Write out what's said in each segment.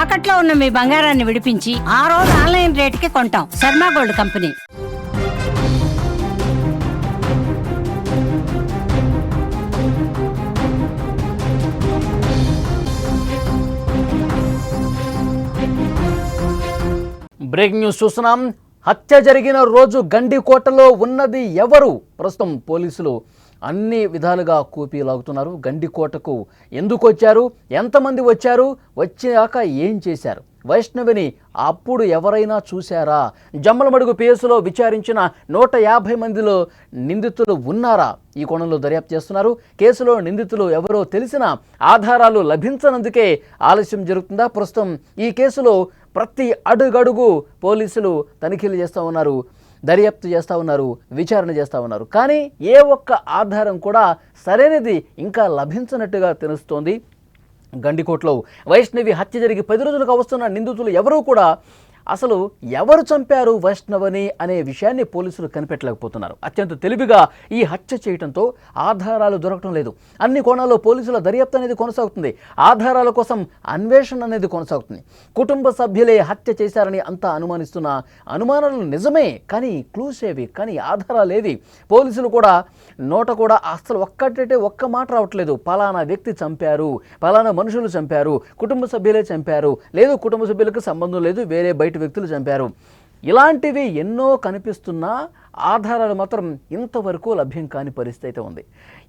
తాకట్లో ఉన్న మీ బంగారాన్ని విడిపించి ఆ రోజు ఆన్లైన్ రేటుకి కొంటాం. Sharma gold company. Breaking news చూస్తున్నాం. హత్య జరిగిన రోజు గండికోటలో ఉన్నది ఎవరు? ప్రస్తుతం పోలీసులు అన్ని విధాలుగా కూపీలాగుతున్నారు. గండికోటకు ఎందుకు వచ్చారు, ఎంతమంది వచ్చారు, వచ్చాక ఏం చేశారు, వైష్ణవిని అప్పుడు ఎవరైనా చూశారా, జమ్మలమడుగు పిఎస్లో విచారించిన 150 మందిలో నిందితులు ఉన్నారా? ఈ కోణంలో దర్యాప్తు చేస్తున్నారు. కేసులో నిందితులు ఎవరో తెలిసిన ఆధారాలు లభించనందుకే ఆలస్యం జరుగుతుందా? ప్రస్తుతం ఈ కేసులో ప్రతి అడుగడుగు పోలీసులు తనిఖీలు చేస్తూ ఉన్నారు, దర్యాప్తు చేస్తూ ఉన్నారు, విచారణ చేస్తూ ఉన్నారు. కానీ ఏ ఒక్క ఆధారం కూడా సరైనది ఇంకా లభించనట్టుగా తెలుస్తోంది. గండికోటలో వైష్ణవి హత్య జరిగి 10 రోజులుగా వస్తున్న నిందితులు ఎవరూ కూడా అసలు ఎవరు చంపారు వైష్ణవని అనే విషయాన్ని పోలీసులు కనిపెట్టలేకపోతున్నారు. అత్యంత తెలివిగా ఈ హత్య చేయడంతో ఆధారాలు దొరకడం లేదు. అన్ని కోణాల్లో పోలీసుల దర్యాప్తు అనేది కొనసాగుతుంది. ఆధారాల కోసం అన్వేషణ అనేది కొనసాగుతుంది. కుటుంబ సభ్యులే హత్య చేశారని అంతా అనుమానిస్తున్న అనుమానాలు నిజమే, కానీ క్లూస్ ఏవి, కానీ ఆధారాలు ఏవి? పోలీసులు కూడా నోట కూడా అసలు ఒక్క మాట రావట్లేదు. పలానా వ్యక్తి చంపారు, పలానా మనుషులు చంపారు, కుటుంబ సభ్యులే చంపారు, లేదు కుటుంబ సభ్యులకు సంబంధం లేదు, వేరే బయట వ్యక్తులు చంపారు. ఇలాంటివి ఎన్నో కనిపిస్తున్నా ఆధారాలు మాత్రం ఇంతవరకు లభ్యం కాని పరిస్థితి అయితే ఉంది.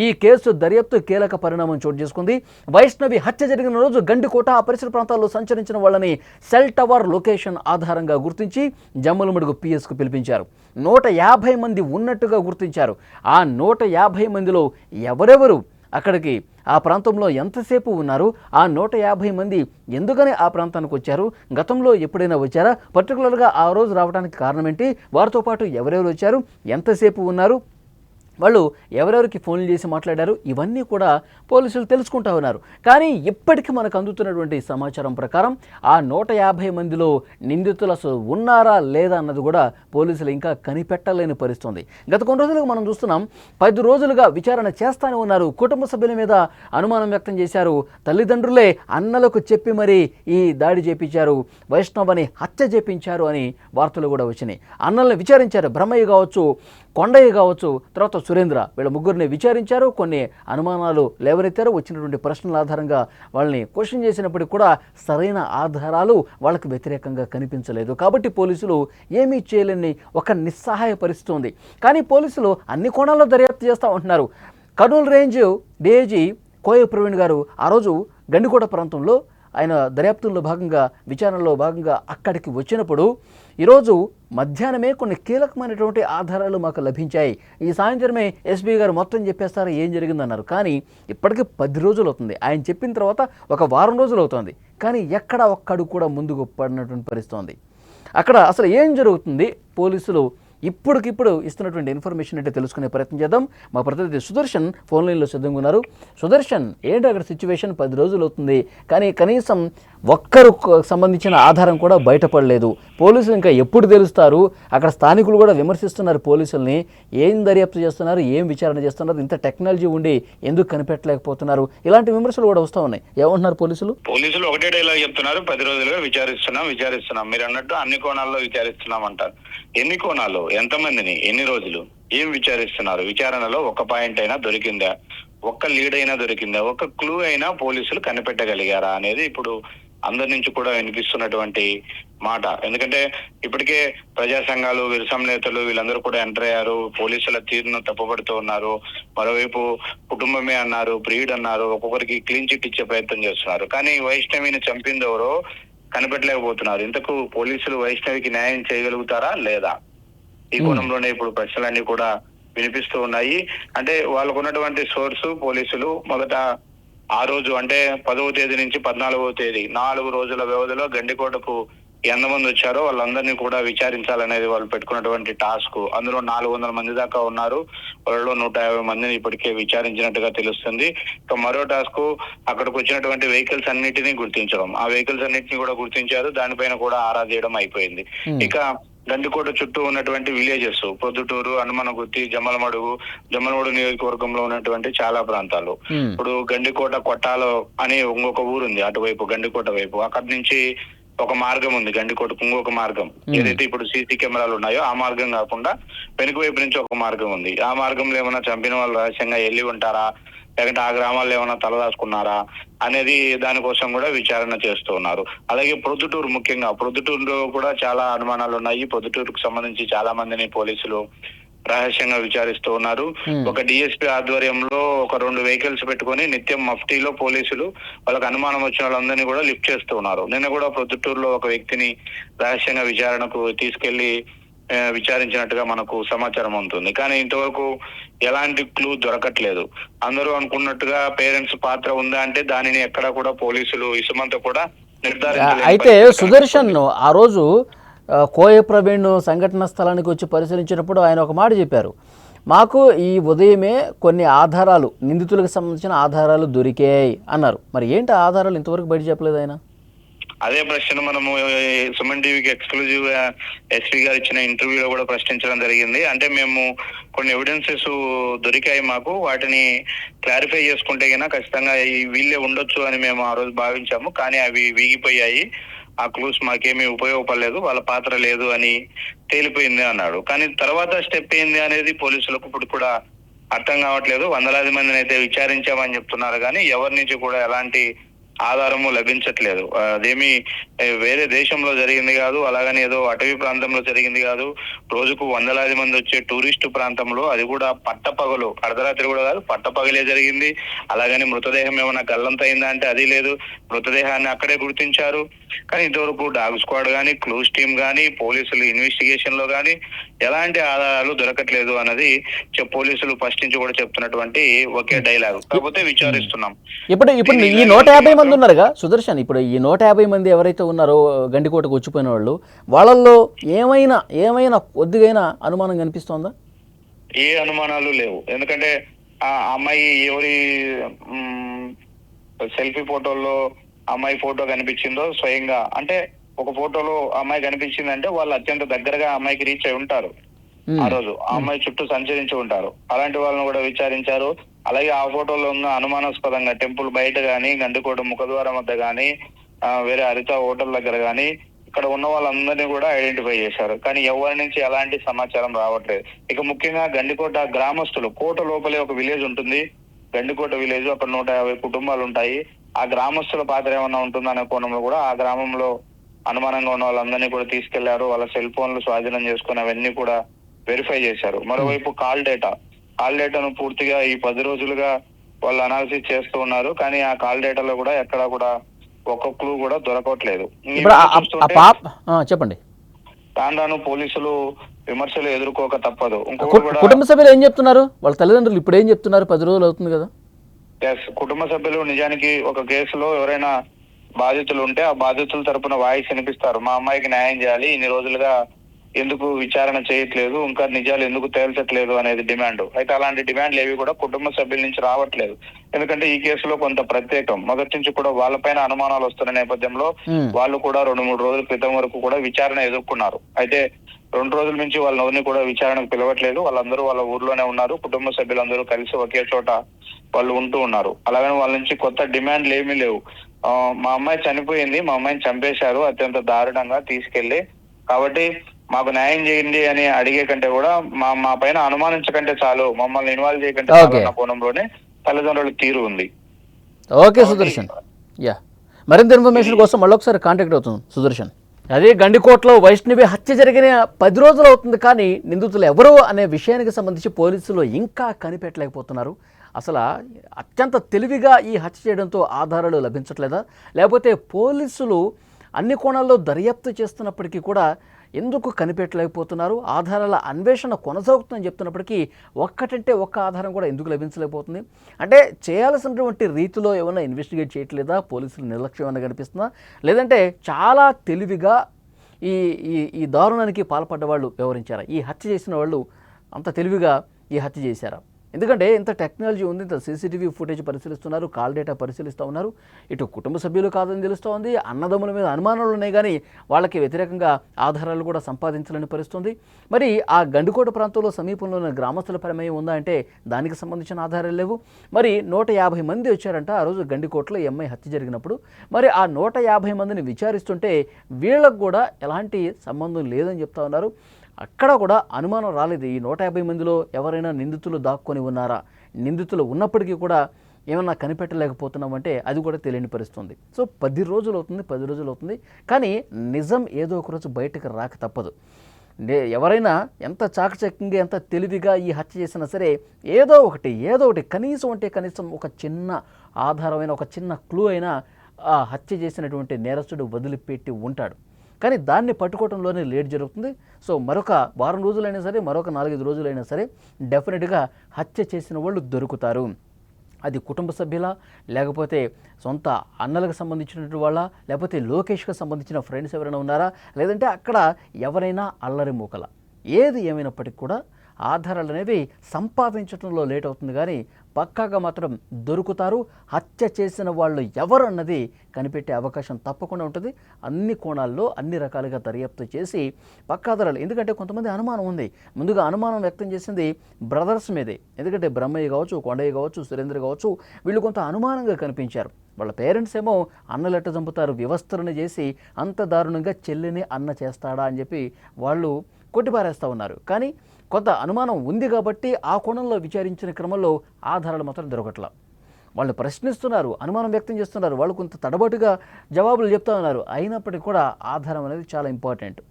ఈ కేసు దర్యాప్తు కీలక పరిణామం చోటు చేసుకుంది. వైష్ణవి హత్య జరిగిన రోజు గండికోట ఆ పరిసర ప్రాంతాల్లో సంచరించిన వాళ్ళని సెల్ టవర్ లొకేషన్ ఆధారంగా గుర్తించి జమ్మలమడుగు పిఎస్కు పిలిపించారు. 150 మంది ఉన్నట్టుగా గుర్తించారు. ఆ 150 మందిలో ఎవరెవరు అక్కడికి ఆ ప్రాంతంలో ఎంతసేపు ఉన్నారు, ఆ 150 మంది ఎందుకని ఆ ప్రాంతానికి వచ్చారు, గతంలో ఎప్పుడైనా వచ్చారా, పర్టికులర్గా ఆ రోజు రావడానికి కారణం ఏంటి, వారితో పాటు ఎవరెవరు వచ్చారు, ఎంతసేపు ఉన్నారు, వాళ్ళు ఎవరెవరికి ఫోన్లు చేసి మాట్లాడారు, ఇవన్నీ కూడా పోలీసులు తెలుసుకుంటూ ఉన్నారు. కానీ ఇప్పటికీ మనకు అందుతున్నటువంటి సమాచారం ప్రకారం ఆ 150 మందిలో నిందితులు అసలు ఉన్నారా లేదా అన్నది కూడా పోలీసులు ఇంకా కనిపెట్టలేని పరిస్థితి. గత కొన్ని రోజులుగా మనం చూస్తున్నాం, 10 రోజులుగా విచారణ చేస్తూనే ఉన్నారు. కుటుంబ సభ్యుల మీద అనుమానం వ్యక్తం చేశారు. తల్లిదండ్రులే అన్నలకు చెప్పి మరీ ఈ దాడి చేపించారు, వైష్ణవని హత్య చేపించారు అని వార్తలు కూడా వచ్చినాయి. అన్నల్ని విచారించారు. బ్రహ్మయ్య కావచ్చు, కొండయ్య కావచ్చు, తర్వాత సురేంద్ర, వీళ్ళ ముగ్గురిని విచారించారు. కొన్ని అనుమానాలు లేవనెత్తారు. వచ్చినటువంటి ప్రశ్నల ఆధారంగా వాళ్ళని క్వశ్చన్ చేసినప్పటికీ కూడా సరైన ఆధారాలు వాళ్ళకు వ్యతిరేకంగా కనిపించలేదు. కాబట్టి పోలీసులు ఏమీ చేయలేని ఒక నిస్సహాయ పరిస్థితి ఉంది. కానీ పోలీసులు అన్ని కోణాల్లో దర్యాప్తు చేస్తూ ఉంటున్నారు. కర్నూలు రేంజ్ డీఐజీ కోయ ప్రవీణ్ గారు ఆ రోజు గండికోట ప్రాంతంలో ఆయన దర్యాప్తుల్లో భాగంగా, విచారణలో భాగంగా అక్కడికి వచ్చినప్పుడు ఈరోజు మధ్యాహ్నమే కొన్ని కీలకమైనటువంటి ఆధారాలు మాకు లభించాయి, ఈ సాయంత్రమే ఎస్పీ గారు మొత్తం చెప్పేస్తారా ఏం జరిగిందన్నారు. కానీ ఇప్పటికీ 10 రోజులు అవుతుంది. ఆయన చెప్పిన తర్వాత ఒక వారం రోజులు అవుతుంది. కానీ ఎక్కడ ఒక్కడు కూడా ముందుకు పడినటువంటి పరిస్థితి. అక్కడ అసలు ఏం జరుగుతుంది, పోలీసులు ఇప్పటికిప్పుడు ఇస్తున్నటువంటి ఇన్ఫర్మేషన్ అంటే తెలుసుకునే ప్రయత్నం చేద్దాం. మా ప్రతినిధి సుదర్శన్ ఫోన్ లైన్లో సిద్ధంగా ఉన్నారు. సుదర్శన్, ఏంటి అక్కడ సిచ్యువేషన్? 10 రోజులు అవుతుంది, కానీ కనీసం ఒక్కరు సంబంధించిన ఆధారం కూడా బయటపడలేదు. పోలీసులు ఇంకా ఎప్పుడు తెలుస్తారు? అక్కడ స్థానికులు కూడా విమర్శిస్తున్నారు పోలీసుల్ని. ఏం దర్యాప్తు చేస్తున్నారు, ఏం విచారణ చేస్తున్నారు, ఇంత టెక్నాలజీ ఉండి ఎందుకు కనిపెట్టలేకపోతున్నారు, ఇలాంటి విమర్శలు కూడా వస్తూ ఉన్నాయి. ఏమంటున్నారు పోలీసులు? పోలీసులు ఒకటే డైలాగ్ చెప్తున్నారు, 10 రోజులుగా విచారిస్తున్నాం. మీరు అన్నట్టు అన్ని కోణాల్లో విచారిస్తున్నాం అంటారు. ఎన్ని కోణాలు, ఎంతమందిని, ఎన్ని రోజులు, ఏం విచారిస్తున్నారు? విచారణలో ఒక పాయింట్ అయినా దొరికిందా, ఒక్క లీడ్ అయినా దొరికిందా, ఒక క్లూ అయినా పోలీసులు కనిపెట్టగలిగారా అనేది ఇప్పుడు అందరి నుంచి కూడా వినిపిస్తున్నటువంటి మాట. ఎందుకంటే ఇప్పటికే ప్రజా సంఘాలు, విరసం నేతలు వీళ్ళందరూ కూడా ఎంటర్ అయ్యారు, పోలీసుల తీరును తప్పుపడుతూ ఉన్నారు. మరోవైపు కుటుంబమే అన్నారు, ప్రియుడ్ అన్నారు, ఒక్కొక్కరికి క్లీన్ చిట్ ఇచ్చే ప్రయత్నం చేస్తున్నారు. కానీ వైష్ణవిని చంపింది ఎవరో కనిపెట్టలేకపోతున్నారు. ఇంతకు పోలీసులు వైష్ణవికి న్యాయం చేయగలుగుతారా లేదా? ఈ కోణంలోనే ఇప్పుడు ప్రశ్నలన్నీ కూడా వినిపిస్తూ ఉన్నాయి. అంటే వాళ్ళకు ఉన్నటువంటి సోర్సు పోలీసులు మొదట ఆ రోజు అంటే 10వ తేదీ నుంచి 14వ తేదీ 4 రోజుల వ్యవధిలో గండికోటకు ఎంతమంది వచ్చారో వాళ్ళందరినీ కూడా విచారించాలనేది వాళ్ళు పెట్టుకున్నటువంటి టాస్క్. అందులో 400 మంది దాకా ఉన్నారు. వాళ్ళలో 150 మందిని ఇప్పటికే విచారించినట్టుగా తెలుస్తుంది. ఇక మరో టాస్క్ అక్కడికి వచ్చినటువంటి వెహికల్స్ అన్నిటినీ గుర్తించడం. ఆ వెహికల్స్ అన్నిటినీ కూడా గుర్తించారు. దానిపైన కూడా ఆరా తీయడం అయిపోయింది. ఇక గండికోట చుట్టూ ఉన్నటువంటి విలేజెస్, పొద్దుటూరు, హనుమనగుత్తి, జమ్మలమడుగు నియోజకవర్గంలో ఉన్నటువంటి చాలా ప్రాంతాలు. ఇప్పుడు గండికోట కొట్టాలో అని ఇంకొక ఊరుంది అటువైపు, గండికోట వైపు. అక్కడి నుంచి ఒక మార్గం ఉంది గండికోటకు, ఇంకొక మార్గం ఏదైతే ఇప్పుడు సీసీ కెమెరాలు ఉన్నాయో ఆ మార్గం కాకుండా వెనుక వైపు నుంచి ఒక మార్గం ఉంది. ఆ మార్గంలో ఏమైనా చంపిన వాళ్ళు రహస్యంగా వెళ్ళి ఉంటారా, లేకుంటే ఆ గ్రామాల్లో ఏమైనా తలదాచుకున్నారా అనేది దానికోసం కూడా విచారణ చేస్తూ ఉన్నారు. అలాగే ప్రొద్దుటూరు, ముఖ్యంగా ప్రొద్దుటూరులో కూడా చాలా అనుమానాలు ఉన్నాయి. ప్రొద్దుటూరుకు సంబంధించి చాలా మందిని పోలీసులు రహస్యంగా విచారిస్తూ ఉన్నారు. ఒక డిఎస్పీ ఆధ్వర్యంలో ఒక 2 వెహికల్స్ పెట్టుకొని నిత్యం మఫ్టీలో పోలీసులు వాళ్ళకి అనుమానం వచ్చిన వాళ్ళందరినీ కూడా లిఫ్ట్ చేస్తూ ఉన్నారు. నిన్న కూడా ప్రొద్దుటూరులో ఒక వ్యక్తిని రహస్యంగా విచారణకు తీసుకెళ్లి విచారించినట్టుగా మనకు సమాచారం ఉంటుంది. కానీ ఇంతవరకు ఎలాంటి క్లూ దొరకట్లేదు. అందరూ అనుకున్నట్టుగా పేరెంట్స్ పాత్ర ఉందా అంటే దానిని ఎక్కడా కూడా పోలీసులు ఇసుమంతా కూడా నిర్ధారించలేదు. అయితే సుదర్శన్ ఆ రోజు కోయ ప్రవీణ్ సంఘటన స్థలానికి వచ్చి పరిశీలించినప్పుడు ఆయన ఒక మాట చెప్పారు, మాకు ఈ ఉదయమే కొన్ని ఆధారాలు, నిందితులకు సంబంధించిన ఆధారాలు దొరికాయి అన్నారు. మరి ఏంటి ఆధారాలు ఇంతవరకు బయట చెప్పలేదు ఆయన? అదే ప్రశ్న మనము సుమన్ టీవీకి ఎక్స్క్లూజివ్ గా ఎస్పీ గారు ఇచ్చిన ఇంటర్వ్యూలో కూడా ప్రశ్నించడం జరిగింది. అంటే మేము కొన్ని ఎవిడెన్సెస్ దొరికాయి మాకు, వాటిని క్లారిఫై చేసుకుంటే కన్నా ఖచ్చితంగా వీళ్ళే ఉండొచ్చు అని మేము ఆ రోజు భావించాము. కానీ అవి వీగిపోయాయి, ఆ క్లూస్ మాకేమీ ఉపయోగపడలేదు, వాళ్ళ పాత్ర లేదు అని తేలిపోయింది అన్నాడు. కానీ తర్వాత స్టెప్ ఏంది అనేది పోలీసులకు ఇప్పుడు కూడా అర్థం కావట్లేదు. వందలాది మందిని అయితే విచారించామని చెప్తున్నారు, కానీ ఎవరి నుంచి కూడా ఎలాంటి ఆధారము లభించట్లేదు. అదేమి వేరే దేశంలో జరిగింది కాదు, అలాగని ఏదో అటవీ ప్రాంతంలో జరిగింది కాదు. రోజుకు వందలాది మంది వచ్చే టూరిస్టు ప్రాంతంలో, అది కూడా పట్టపగలు, అర్ధరాత్రి కూడా కాదు, పట్టపగలే జరిగింది. అలాగని మృతదేహం ఏమైనా గల్లంతైందా అంటే అది లేదు. మృతదేహాన్ని అక్కడే గుర్తించారు. కానీ ఇంతవరకు డాగ్ స్క్వాడ్ కానీ, క్లూస్ టీమ్ కానీ, పోలీసులు ఇన్వెస్టిగేషన్ లో కానీ ఎలాంటి ఆధారాలు దొరకట్లేదు అన్నది పోలీసులు ఫస్ట్ నుంచి కూడా చెప్తున్నటువంటి ఒకే డైలాగ్. కాకపోతే విచారిస్తున్నాం. ఇప్పుడు ఈ 150 మంది ఉన్నారుగా సుదర్శన్, ఇప్పుడు ఈ 150 మంది ఎవరైతే ఉన్నారో గండికోటకు వచ్చిపోయిన వాళ్ళు, వాళ్ళల్లో ఏమైనా కొద్దిగైనా అనుమానం కనిపిస్తోందా? ఏ అనుమానాలు లేవు. ఎందుకంటే ఆ అమ్మాయి ఎవరి సెల్ఫీ ఫోటోల్లో అమ్మాయి ఫోటో కనిపించిందో స్వయంగా, అంటే ఒక ఫోటోలో అమ్మాయి కనిపించిందంటే వాళ్ళు అత్యంత దగ్గరగా అమ్మాయికి రీచ్ అయి ఉంటారు. ఆ రోజు ఆ అమ్మాయి చుట్టూ సంచరించి ఉంటారు. అలాంటి వాళ్ళని కూడా విచారించారు. అలాగే ఆ ఫోటోలో ఉన్న అనుమానాస్పదంగా టెంపుల్ బయట గానీ, గండికోట ముఖద్వారం వద్ద గానీ, వేరే హరిత హోటల్ దగ్గర గానీ ఇక్కడ ఉన్న వాళ్ళందరినీ కూడా ఐడెంటిఫై చేశారు. కానీ ఎవరి నుంచి ఎలాంటి సమాచారం రావట్లేదు. ఇక ముఖ్యంగా గండికోట గ్రామస్తులు, కోట లోపలే ఒక విలేజ్ ఉంటుంది గండికోట విలేజ్, అక్కడ 150 కుటుంబాలు ఉంటాయి. ఆ గ్రామస్తుల పాత్ర ఏమన్నా ఉంటుందనే కోణంలో కూడా ఆ గ్రామంలో అనుమానంగా ఉన్న వాళ్ళందరినీ కూడా తీసుకెళ్లారు. వాళ్ళ సెల్ ఫోన్లు స్వాధీనం చేసుకుని అవన్నీ కూడా వెరిఫై చేశారు. మరోవైపు కాల్ డేటాను పూర్తిగా ఈ 10 రోజులుగా వాళ్ళు అనాలిసిస్ చేస్తూ ఉన్నారు. కానీ ఆ కాల్ డేటాలో కూడా ఎక్కడా కూడా ఒక్క క్లూ కూడా దొరకట్లేదు. చెప్పండి. రాను పోలీసులు విమర్శలు ఎదుర్కోక తప్పదు. కుటుంబ సభ్యులు ఏం చెప్తున్నారు? వాళ్ళ తల్లిదండ్రులు ఇప్పుడు ఏం చెప్తున్నారు? 10 రోజులు అవుతుంది కదా. కుటుంబ సభ్యులు నిజానికి ఒక కేసులో ఎవరైనా బాధితులు ఉంటే ఆ బాధితుల తరపున వాయిస్ వినిపిస్తారు. మా అమ్మాయికి న్యాయం చేయాలి, ఇన్ని రోజులుగా ఎందుకు విచారణ చేయట్లేదు, ఇంకా నిజాలు ఎందుకు తేల్చట్లేదు అనేది డిమాండ్. అయితే అలాంటి డిమాండ్లు ఏవి కూడా కుటుంబ సభ్యుల నుంచి రావట్లేదు. ఎందుకంటే ఈ కేసులో కొంత ప్రత్యేకం. మొదటి నుంచి కూడా వాళ్ళపైన అనుమానాలు వస్తున్న నేపథ్యంలో వాళ్ళు కూడా 2-3 రోజుల క్రితం వరకు కూడా విచారణ ఎదుర్కొన్నారు. అయితే 2 రోజుల నుంచి వాళ్ళని కూడా విచారణకు పిలవట్లేదు. వాళ్ళందరూ వాళ్ళ ఊర్లోనే ఉన్నారు. కుటుంబ సభ్యులందరూ కలిసి ఒకే చోట వాళ్ళు ఉంటూ ఉన్నారు. అలాగని వాళ్ళ నుంచి కొత్త డిమాండ్లు ఏమీ లేవు. మా అమ్మాయి చనిపోయింది, మా అమ్మాయిని చంపేశారు అత్యంత దారుణంగా తీసుకెళ్లి, కాబట్టి మాకు న్యాయం చేయండి అని అడిగే కంటే కూడా మా పైన అనుమానించకంటే చాలు, మమ్మల్ని ఇన్వాల్వ్ చేయకంటే చాలు అన్న కోణంలోనే తల్లిదండ్రుల తీరు ఉంది. ఓకే సుదర్శన్, మరింత ఇన్ఫర్మేషన్ కోసం మళ్ళొకసారి కాంటాక్ట్ అవుతుంది సుదర్శన్. అదే గండికోటలో వైష్ణవి హత్య జరిగిన 10 రోజులు అవుతుంది, కానీ నిందితులు ఎవరు అనే విషయానికి సంబంధించి పోలీసులు ఇంకా కనిపెట్టలేకపోతున్నారు. అసలు అత్యంత తెలివిగా ఈ హత్య చేయడంతో ఆధారాలు లభించట్లేదా, లేకపోతే పోలీసులు అన్ని కోణాల్లో దర్యాప్తు చేస్తున్నప్పటికీ కూడా ఎందుకు కనిపెట్టలేకపోతున్నారు? ఆధారాల అన్వేషణ కొనసాగుతుందని చెప్తున్నప్పటికీ ఒక్కటంటే ఒక్క ఆధారం కూడా ఎందుకు లభించలేకపోతుంది? అంటే చేయాల్సినటువంటి రీతిలో ఏమైనా ఇన్వెస్టిగేట్ చేయట్లేదా? పోలీసులు నిర్లక్ష్యం ఏమైనా కనిపిస్తుందా, లేదంటే చాలా తెలివిగా ఈ ఈ దారుణానికి పాల్పడ్డ వాళ్ళు వ్యవహరించారా? ఈ హత్య చేసిన వాళ్ళు అంత తెలివిగా ఈ హత్య చేశారా? ఎందుకంటే ఇంత టెక్నాలజీ ఉంది, ఇంత సీసీటీవీ ఫుటేజ్ పరిశీలిస్తున్నారు, కాల్ డేటా పరిశీలిస్తూ ఉన్నారు. ఇటు కుటుంబ సభ్యులు కాదని తెలుస్తూ ఉంది, అన్నదమ్ముల మీద అనుమానాలు ఉన్నాయి, కానీ వాళ్ళకి వ్యతిరేకంగా ఆధారాలు కూడా సంపాదించాలని పరిస్థితుంది. మరి ఆ గండికోట ప్రాంతంలో సమీపంలో ఉన్న గ్రామస్తుల ప్రమేయం ఉందా అంటే దానికి సంబంధించిన ఆధారాలు లేవు. మరి 150 మంది వచ్చారంట ఆ రోజు గండికోటలో ఈ అమ్మాయి హత్య జరిగినప్పుడు. మరి ఆ 150 మందిని విచారిస్తుంటే వీళ్ళకు కూడా ఎలాంటి సంబంధం లేదని చెప్తా ఉన్నారు. అక్కడ కూడా అనుమానం రాలేదు, ఈ 150 మందిలో ఎవరైనా నిందితులు దాక్కొని ఉన్నారా, నిందితులు ఉన్నప్పటికీ కూడా ఏమన్నా కనిపెట్టలేకపోతున్నామంటే అది కూడా తెలియని పరిస్థితుంది. సో 10 రోజులు అవుతుంది, కానీ నిజం ఏదో ఒక రోజు బయటకు రాక తప్పదు. ఎవరైనా ఎంత చాకచక్యంగా ఎంత తెలివిగా ఈ హత్య చేసినా సరే ఏదో ఒకటి కనీసం ఒక చిన్న ఆధారమైన ఒక చిన్న క్లూ అయినా ఆ హత్య చేసినటువంటి నేరస్తుడు వదిలిపెట్టి ఉంటాడు. కానీ దాన్ని పట్టుకోవడంలోనే లేట్ జరుగుతుంది. సో మరొక వారం రోజులైనా సరే, మరొక 4-5 రోజులైనా సరే డెఫినెట్గా హత్య చేసిన వాళ్ళు దొరుకుతారు. అది కుటుంబ సభ్యుల, లేకపోతే సొంత అన్నలకు సంబంధించినటువంటి వాళ్ళ, లేకపోతే లోకేష్కి సంబంధించిన ఫ్రెండ్స్ ఎవరైనా ఉన్నారా, లేదంటే అక్కడ ఎవరైనా అల్లరి మూకల, ఏది ఏమైనప్పటికీ కూడా ఆధారాలు అనేవి సంపాదించడంలో లేట్ అవుతుంది, కానీ పక్కాగా మాత్రం దొరుకుతారు. హత్య చేసిన వాళ్ళు ఎవరు అన్నది కనిపెట్టే అవకాశం తప్పకుండా ఉంటుంది. అన్ని కోణాల్లో అన్ని రకాలుగా దర్యాప్తు చేసి పక్కాధారాలు, ఎందుకంటే కొంతమంది అనుమానం ఉంది. ముందుగా అనుమానం వ్యక్తం చేసింది బ్రదర్స్ మీదే, ఎందుకంటే బ్రహ్మయ్య కావచ్చు, కొండయ్య కావచ్చు, సురేంద్ర కావచ్చు, వీళ్ళు కొంత అనుమానంగా కనిపించారు. వాళ్ళ పేరెంట్స్ ఏమో అన్నలెట్ట చంపుతారు, వ్యవస్థలను చేసి అంత దారుణంగా చెల్లిని అన్న చేస్తాడా అని చెప్పి వాళ్ళు కొట్టిపారేస్తూ ఉన్నారు. కానీ కొంత అనుమానం ఉంది కాబట్టి ఆ కోణంలో విచారించిన క్రమంలో ఆధారాలు మాత్రం దొరకట్లా. వాళ్ళు ప్రశ్నిస్తున్నారు, అనుమానం వ్యక్తం చేస్తున్నారు, వాళ్ళు కొంత తడబట్టుగా జవాబులు చెప్తా ఉన్నారు. అయినప్పటికీ కూడా ఆధారం అనేది చాలా ఇంపార్టెంట్.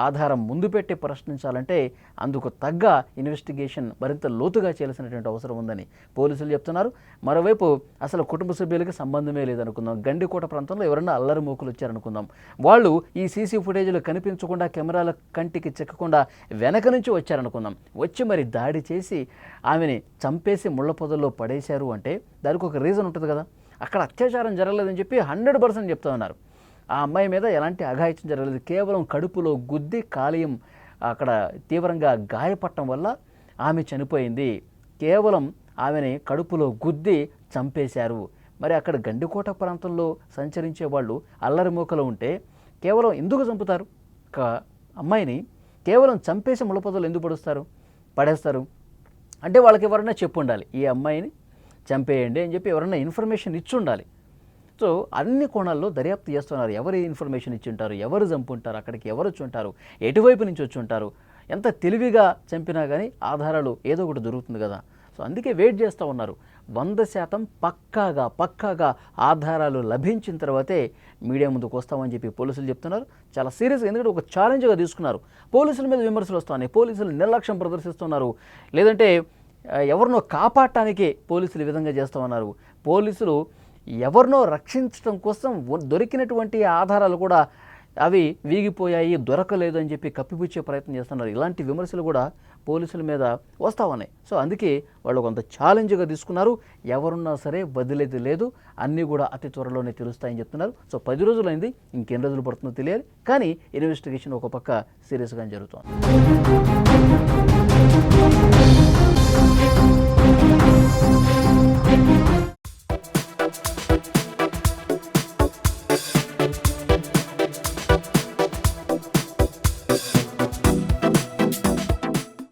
ఆధారం ముందు పెట్టి ప్రశ్నించాలంటే అందుకు తగ్గ ఇన్వెస్టిగేషన్ మరింత లోతుగా చేయాల్సినటువంటి అవసరం ఉందని పోలీసులు చెప్తున్నారు. మరోవైపు అసలు కుటుంబ సభ్యులకి సంబంధమే లేదనుకుందాం, గండికోట ప్రాంతంలో ఎవరైనా అల్లరి మూకులు వచ్చారనుకుందాం, వాళ్ళు ఈ సీసీ ఫుటేజ్లో కనిపించకుండా, కెమెరాల కంటికి చెక్కకుండా వెనక నుంచి వచ్చారనుకుందాం, వచ్చి మరి దాడి చేసి ఆమెని చంపేసి ముళ్ళ పొదల్లో పడేశారు అంటే దానికి ఒక రీజన్ ఉంటుంది కదా. అక్కడ అత్యాచారం జరగలేదని చెప్పి 100% చెప్తా ఉన్నారు. ఆ అమ్మాయి మీద ఎలాంటి అఘాయిత్యం జరగలేదు, కేవలం కడుపులో గుద్ది కాలేయం అక్కడ తీవ్రంగా గాయపడటం వల్ల ఆమె చనిపోయింది. కేవలం ఆమెని కడుపులో గుద్ది చంపేశారు. మరి అక్కడ గండికోట ప్రాంతంలో సంచరించే వాళ్ళు అల్లరి మూకలు ఉంటే కేవలం ఎందుకు చంపుతారు? ఒక అమ్మాయిని కేవలం చంపేసి ముళ్ళపొదలు ఎందుకు పడేస్తారు అంటే వాళ్ళకి ఎవరైనా చెప్పు ఉండాలి, ఈ అమ్మాయిని చంపేయండి అని చెప్పి ఎవరైనా ఇన్ఫర్మేషన్ ఇచ్చి ఉండాలి. సో అన్ని కోణాల్లో దర్యాప్తు చేస్తున్నారు. ఎవరు ఇన్ఫర్మేషన్ ఇచ్చి ఉంటారు, ఎవరు చంపుంటారు, అక్కడికి ఎవరు వచ్చి ఉంటారు, ఎటువైపు నుంచి వచ్చి ఉంటారు, ఎంత తెలివిగా చంపినా కానీ ఆధారాలు ఏదో ఒకటి దొరుకుతుంది కదా. సో అందుకే వెయిట్ చేస్తూ ఉన్నారు. 100% పక్కాగా ఆధారాలు లభించిన తర్వాతే మీడియా ముందుకు వస్తామని చెప్పి పోలీసులు చెప్తున్నారు. చాలా సీరియస్గా, ఎందుకంటే ఒక ఛాలెంజ్గా తీసుకున్నారు. పోలీసుల మీద విమర్శలు వస్తున్నాయి, పోలీసులు నిర్లక్ష్యం ప్రదర్శిస్తున్నారు, లేదంటే ఎవరినో కాపాడటానికి పోలీసులు ఈ విధంగా చేస్తూ ఉన్నారు. పోలీసులు ఎవరినో రక్షించడం కోసం దొరికినటువంటి ఆధారాలు కూడా అవి వీగిపోయాయి, దొరకలేదు అని చెప్పి కప్పిపుచ్చే ప్రయత్నం చేస్తున్నారు. ఇలాంటి విమర్శలు కూడా పోలీసుల మీద వస్తూ ఉన్నాయి. సో అందుకే వాళ్ళు కొంత ఛాలెంజ్గా తీసుకున్నారు. ఎవరున్నా సరే వదిలేది లేదు, అన్నీ కూడా అతి త్వరలోనే తెలుస్తాయని చెప్తున్నారు. సో 10 రోజులైంది, ఇంకెన్ని రోజులు పడుతుందో తెలియాలి, కానీ ఇన్వెస్టిగేషన్ ఒక పక్క సీరియస్గా జరుగుతోంది.